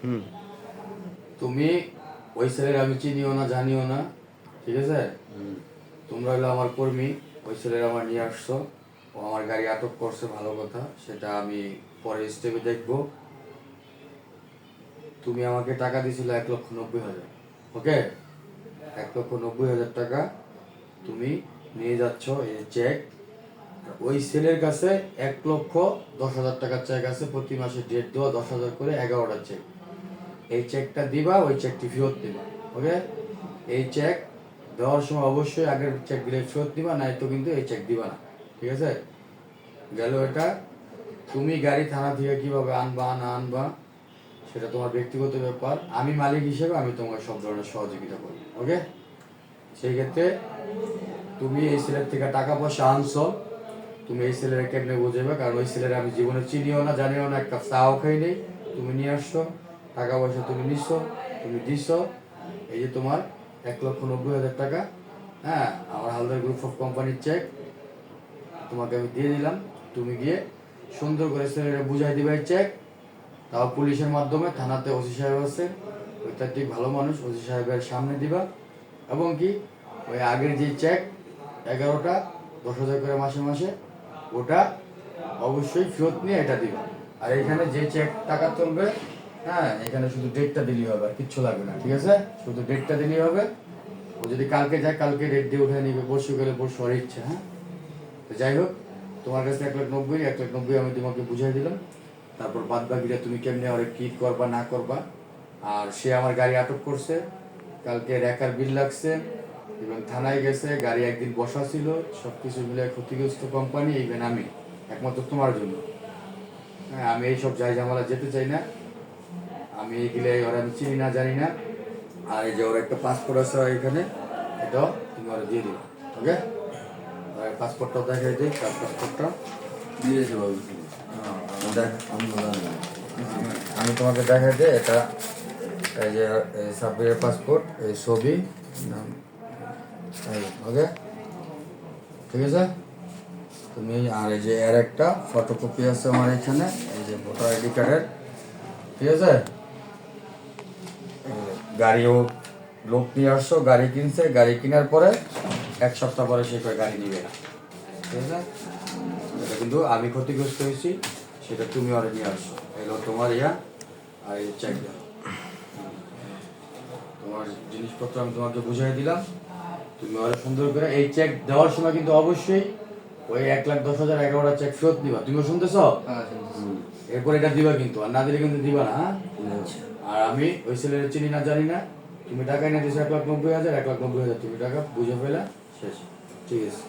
হুম। তুমি ওই ছেলের আমি চিনিও না জানিও না, ঠিক আছে? তোমরা হলো আমার কর্মী, ওই ছেলের আমার নিয়ে আসছো, ও আমার গাড়ি আটক করছে, ভালো কথা, সেটা আমি পরের স্টেপে দেখবো। তুমি আমাকে টাকা দিয়েছিলে 1,90,000, ওকে? 1,90,000 টাকা তুমি নিয়ে যাচ্ছ, এই চেক। ওই ছেলের কাছে 1,10,000 টাকার চেক আছে, প্রতি মাসে ডেট দেওয়া 10,000 করে, 11টা চেক। এই চেকটা দিবা, ওই চেকটি ফেরত দিবা, ওকে? এই চেক দেওয়ার সময় অবশ্যই আগের চেক দিলে ফেরত দিবা, নাই তো কিন্তু এই চেক দিবা না, ঠিক আছে? গেল এটা। তুমি গাড়ি থানা থেকে কিভাবে আনবা না আনবা সেটা তোমার ব্যক্তিগত ব্যাপার। আমি মালিক হিসেবে আমি তোমাকে সব ধরনের সহযোগিতা করবো, ওকে? সেই ক্ষেত্রে তুমি এই ছেলের থেকে টাকা পয়সা আনছো, তুমি এই ছেলের কেমনে বুঝাবে? কারণ ওই ছেলের আমি জীবনে চিনিও না জানিও না, একটা চাও খাই নেই। তুমি নিয়ে আসছো টাকা পয়সা, তুমি নিচ্ছ, তুমি দিচ্ছ। এই যে তোমার 1,90,000 টাকা, হ্যাঁ, আমার হালদার গ্রুপ অফ কোম্পানির চেক তোমাকে আমি দিয়ে দিলাম। তুমি গিয়ে সুন্দর করে ছেলেরা বুঝাই দিবে চেক, তাও পুলিশের মাধ্যমে। থানাতে ওসি সাহেব আছে, ঐতাত্ত্বিক ভালো মানুষ, ওসি সাহেবের সামনে দিবা। এবং কি ওই আগের যে চেক 11টা 10,000 করে মাসে মাসে, ওটা অবশ্যই ফেরত নিয়ে এটা দিবা। আর এখানে যে চেক টাকা তুলবে, হ্যাঁ, এখানে শুধু ডেটটা দিলেই হবে, আর কিচ্ছু লাগবে না, ঠিক আছে? শুধু ডেটটা দিলেই হবে। ও যদি কালকে যায় কালকে ডেট দিয়ে উঠে নিবে, পরশু গেলে পরশু, আর ইচ্ছা। হ্যাঁ, তো যাই হোক, তোমার কাছে 1,90,000 আমি তোমাকে বুঝাই দিলাম। তারপর বাদ বাকিটা তুমি কেমনে আর কি করবা না করবা। আর সে আমার গাড়ি আটক করছে, কালকে রেকার বিল লাগছে, এবং থানায় গেছে, গাড়ি একদিন বসা ছিল, সব কিছু মিলে ক্ষতিগ্রস্ত কোম্পানি, ইভেন আমি, একমাত্র তোমার জন্য। হ্যাঁ, আমি এইসব যাই ঝামেলা যেতে চাই না। আমি এগুলো ওরা আমি চিনি না জানি না। আর এই যে ওর একটা পাসপোর্ট আছে এখানে, এটাও তুমি ওরা দিয়ে দিবা, ওকে? পাসপোর্টটা দেখাই দিই, তার পাসপোর্টটা দিয়েছে বাবু। দেখ, আমি আমি তোমাকে দেখাই দিই। এটা এই যে সাব্বিরের পাসপোর্ট, এই ছবি, নাম, ওকে, ঠিক আছে? তুমি আর এই যে এর একটা ফটোকপি আছে আমার এখানে, এই যে ভোটার আইডি কার্ডের, ঠিক আছে? গাড়িও লোক নিয়ে আসছো, গাড়ি কিনছে, গাড়ি কেনার পরে 1 সপ্তাহ পরে সে গাড়ি নিবে না, ঠিক আছে? এটা কিন্তু আমি ক্ষতিগ্রস্ত হয়েছি, সেটা তুমি ওরা নিয়ে আসছো। এগুলো তোমার ইয়া, আর এই চেক দাও। তোমার জিনিসপত্র আমি তোমাকে বুঝাই দিলাম, তুমি ওরা সুন্দর করে এই চেক দেওয়ার সময় কিন্তু অবশ্যই ওই 1,10,000 11টা চেক ফেরত দিবা। তুমিও শুনতেছ? এরপর এটা দিবা কিন্তু, আর না দিলে কিন্তু দিবা না। হ্যাঁ, আর আমি ওই ছেলের চিনি না জানি না, তুমি টাকা এনে দিছো 1,90,000, 1,90,000 তুমি টাকা বুঝে ফেলা শেষ, ঠিক আছে?